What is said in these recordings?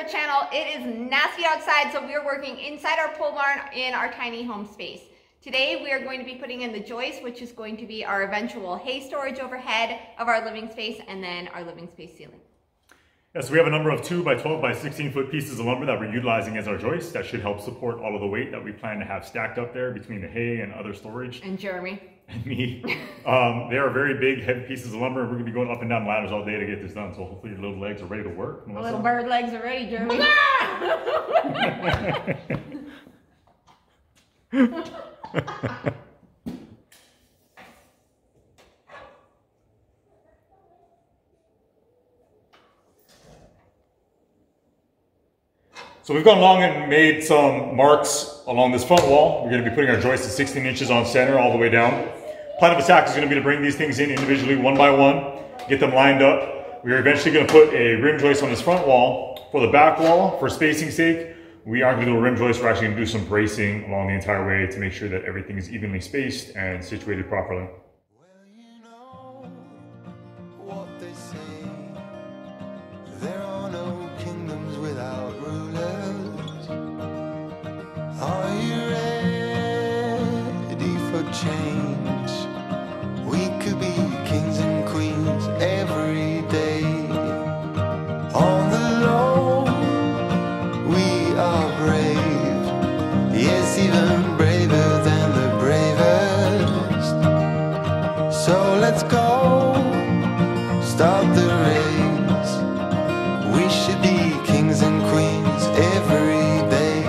our channel. It is nasty outside, so we are working inside our pole barn in our tiny home space. Today we are going to be putting in the joist, which is going to be our eventual hay storage overhead of our living space, and then our living space ceiling. Yeah, so we have a number of 2 by 12 by 16 foot pieces of lumber that we're utilizing as our joist. That should help support all of the weight that we plan to have stacked up there between the hay and other storage. And Jeremy. And me. They are very big, heavy pieces of lumber. We're going to be going up and down ladders all day to get this done. So hopefully your little legs are ready to work. My little bird legs are ready, Jeremy. So we've gone along and made some marks along this front wall. We're going to be putting our joist at 16 inches on center all the way down. Plan of attack is going to be to bring these things in individually one by one, get them lined up. We are eventually going to put a rim joist on this front wall. For the back wall, for spacing's sake, we aren't going to do a rim joist. We're actually going to do some bracing along the entire way to make sure that everything is evenly spaced and situated properly. Well, you know what they say. There are no kingdoms without rulers. Are you ready for change? We could be kings and queens every day. On the low, we are brave. Yes, even braver than the bravest. So let's go, start the race. We should be kings and queens every day.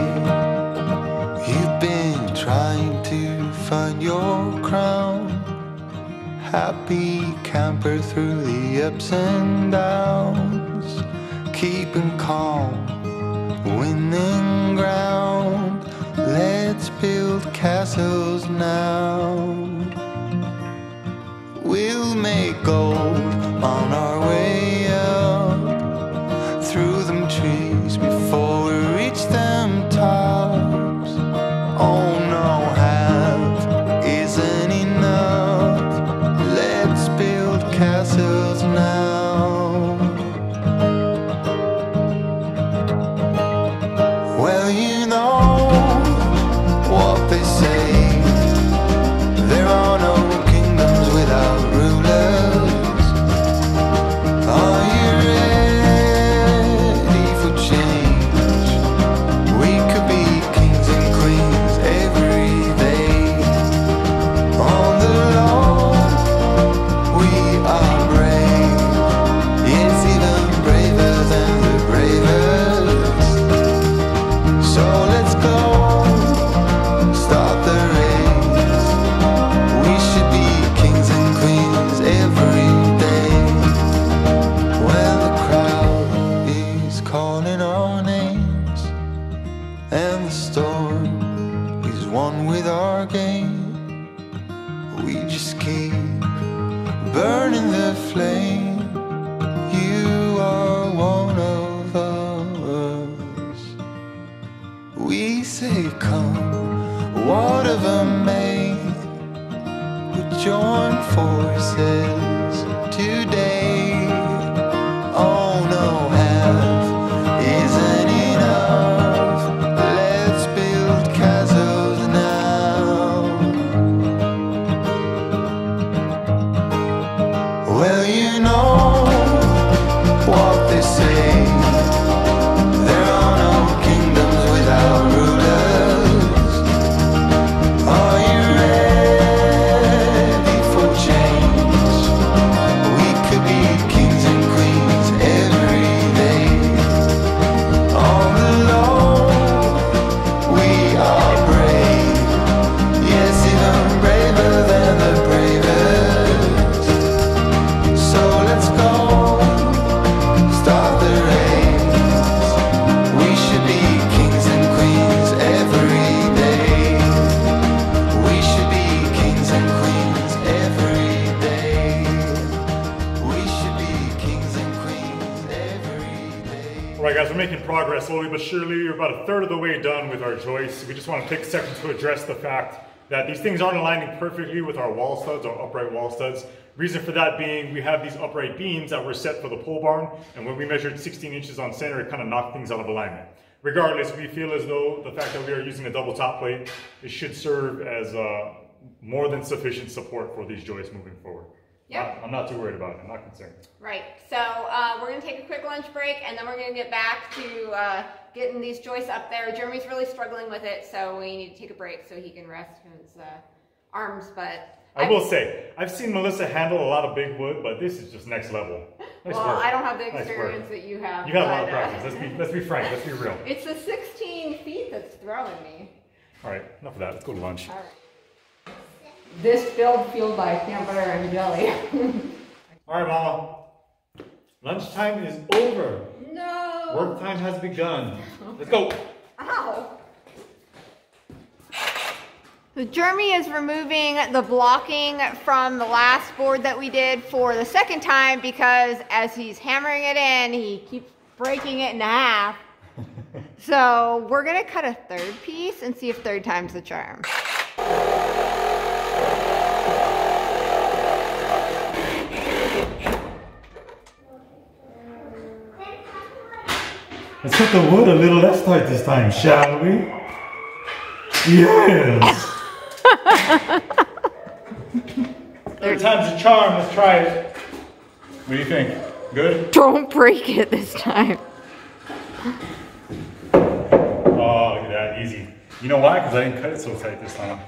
You've been trying to find your crown, happy camper through the ups and downs, keeping calm, winning ground. Let's build castles now. We'll make gold on our way up, through them trees before we reach them tops. Oh no, half isn't enough. Let's build castles now. Well, you know what they say. There are no kingdoms without rulers. Are you ready for change? We could be kings and queens every day. On the low, we are brave. Yes, even braver than the bravest. So let's go, start the race. We should be kings and queens every day. When the crowd is calling our names, and the storm is one with our game, we just keep burning the flame. You are one of us. We say come, whatever may, we join forces today. Oh no, half isn't enough. Let's build castles now. Well, you know what they say. There are no kingdoms without rulers. Are you ready for change? We could be kings and queens every day. On the low, we are brave. Yes, even braver than the bravest. So let's go, start the race. We should be kings and queens every day. We should be kings and queens every day. We should be kings and queens every day. All right, guys, we're making progress slowly but surely. We're about a third of the way done with our joists. We just want to take a second to address the fact that these things aren't aligning perfectly with our wall studs, our upright wall studs. Reason for that being, we have these upright beams that were set for the pole barn, and when we measured 16 inches on center, it kind of knocked things out of alignment. Regardless, we feel as though the fact that we are using a double top plate, it should serve as more than sufficient support for these joists moving forward. Yep. I'm not too worried about it. I'm not concerned. Right. So we're going to take a quick lunch break, and then we're going to get back to getting these joists up there. Jeremy's really struggling with it, so we need to take a break so he can rest his arms. But I will say, I've seen Melissa handle a lot of big wood, but this is just next level. Nice well, work. I don't have the experience that you have. You got a lot of practice. Let's be frank. Let's be real. It's the 16 feet that's throwing me. All right, enough of that. Let's go to lunch. All right. This filled fueled by peanut butter and jelly. All right, Mama. Lunchtime is over. No. Work time has begun. Let's go. Ow. So Jeremy is removing the blocking from the last board that we did for the second time because as he's hammering it in, he keeps breaking it in half. So we're gonna cut a third piece and see if third time's the charm. Let's cut the wood a little less tight this time, shall we? Yes! Third time's a charm, let's try it. What do you think? Good? Don't break it this time. Oh, look at that, easy. You know why? Because I didn't cut it so tight this time.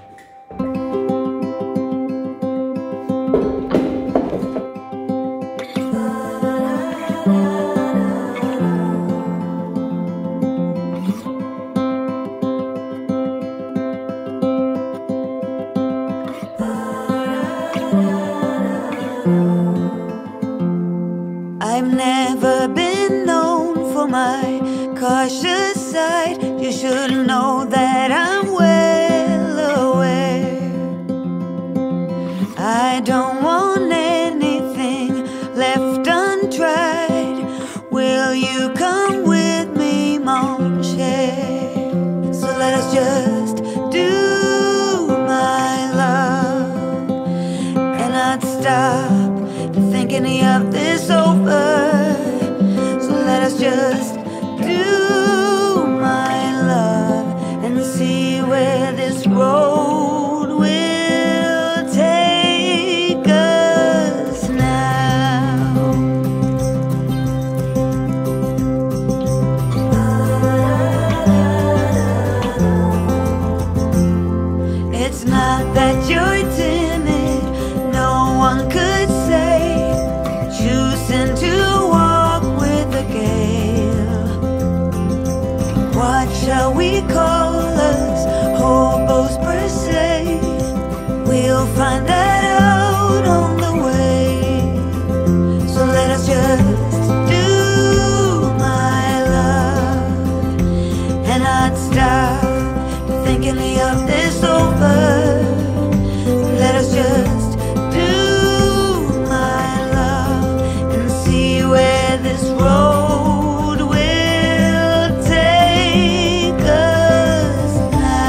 I've never been known for my cautious side. You should know that I'm well aware. I don't want anything left untried. Will you come with me, mon cher? So let us just do my love and not stop thinking of this over. So let us just do my love and see where this road will take us now. It's not that you're timid, no one could say. Choosing to walk with the gale. What shall we call us? Hobos per se. We'll find that out on the way. So let us just do my love and not stop thinking of this over. Let us just do my love and see where this road will take us now.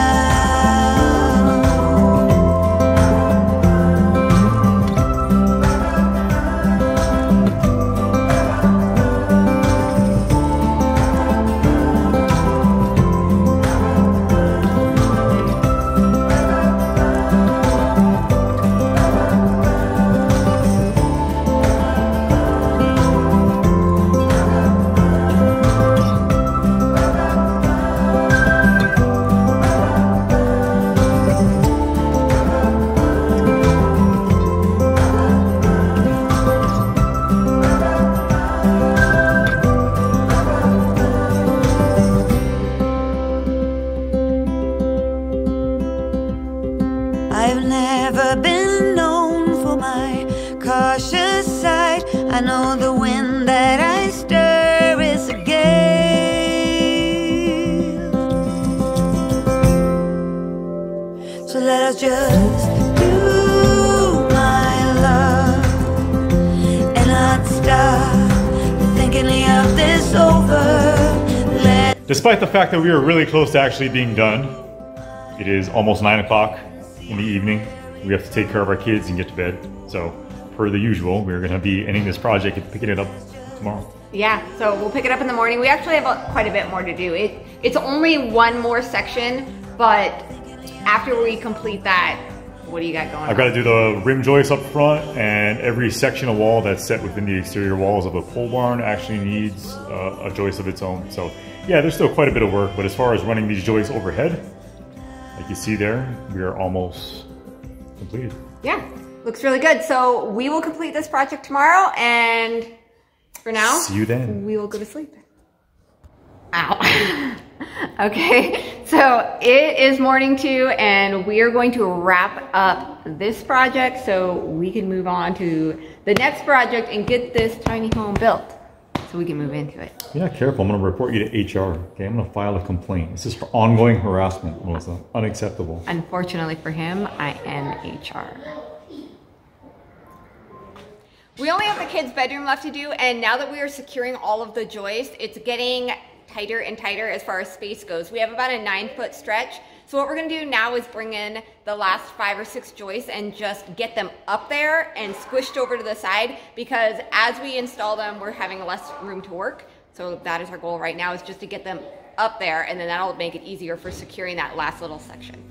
I've never been known for my cautious side. I know the wind that I stir is a gale. So let us just do my love and not stop thinking of this over. Despite the fact that we were really close to actually being done, it is almost 9 o'clock. in the evening. We have to take care of our kids and get to bed. So per the usual, we're gonna be ending this project and picking it up tomorrow. Yeah, so we'll pick it up in the morning. We actually have quite a bit more to do. It's only one more section, but after we complete that, what do you got going on? I've got to do the rim joist up front, and every section of wall that's set within the exterior walls of a pole barn actually needs a joist of its own. So yeah, there's still quite a bit of work, but as far as running these joists overhead, like you see there, we are almost completed. Yeah, looks really good. So we will complete this project tomorrow, and for now, see you then. We will go to sleep. Ow. Okay, so it is morning 2, and we are going to wrap up this project so we can move on to the next project and get this tiny home built so we can move into it. Yeah, careful. I'm going to report you to HR. Okay, I'm going to file a complaint. This is for ongoing harassment. Well, it's unacceptable. Unfortunately for him, I am HR. We only have the kids' bedroom left to do, and now that we are securing all of the joists, it's getting tighter and tighter as far as space goes. We have about a 9-foot stretch. So what we're gonna do now is bring in the last 5 or 6 joists and just get them up there and squished over to the side, because as we install them, we're having less room to work. So that is our goal right now, is just to get them up there, and then that'll make it easier for securing that last little section.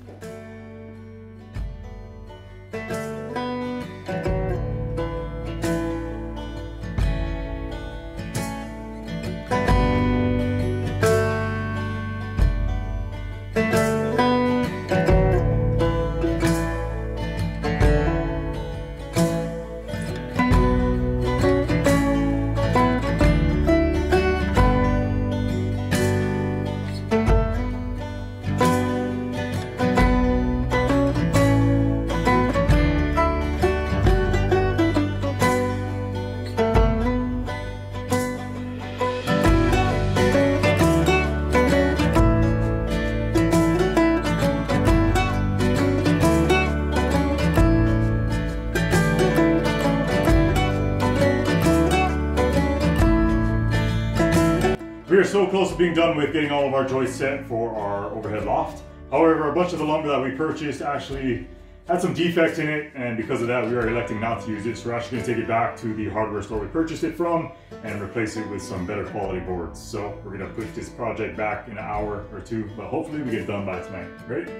We are so close to being done with getting all of our joists set for our overhead loft. However, a bunch of the lumber that we purchased actually had some defects in it, and because of that, we are electing not to use it. So we're actually going to take it back to the hardware store we purchased it from and replace it with some better quality boards. So we're going to push this project back in an hour or 2, but hopefully we get it done by tonight. Ready?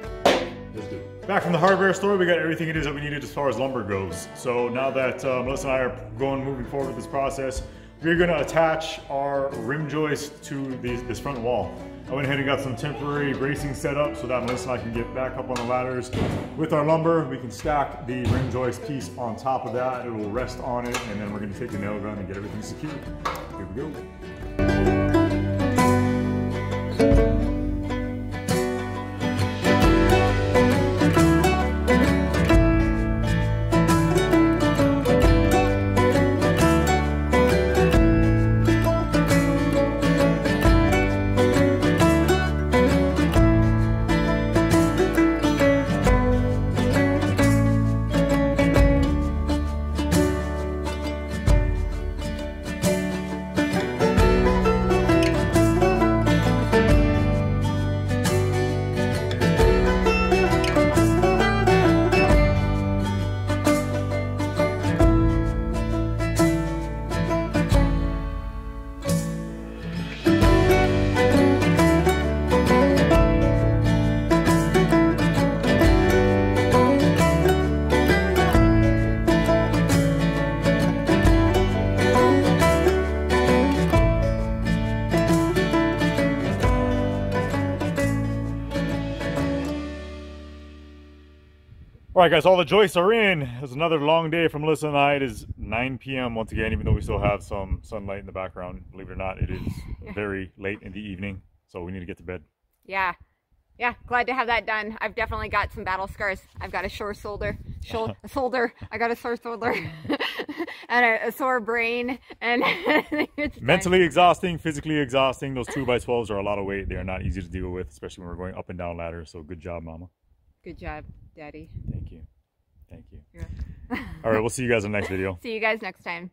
Let's do it. Back from the hardware store, we got everything it is that we needed as far as lumber goes. So now that Melissa and I are moving forward with this process, we're going to attach our rim joist to this front wall. I went ahead and got some temporary bracing set up so that Melissa and I can get back up on the ladders. With our lumber, we can stack the rim joist piece on top of that. It will rest on it, and then we're going to take the nail gun and get everything secured. Here we go. All right, guys, all the joists are in. It was another long day for Melissa and I. It is 9 p.m. once again, even though we still have some sunlight in the background. Believe it or not, it is very late in the evening, so we need to get to bed. Yeah, glad to have that done. I've definitely got some battle scars. I've got a sore shoulder. I got a sore shoulder and a sore brain, and it's mentally exhausting, physically exhausting. Those 2x12s are a lot of weight. They are not easy to deal with, especially when we're going up and down ladders. So good job, Mama. Good job, Daddy. Thank you. Thank you. Yeah. All right, we'll see you guys in the next video. See you guys next time.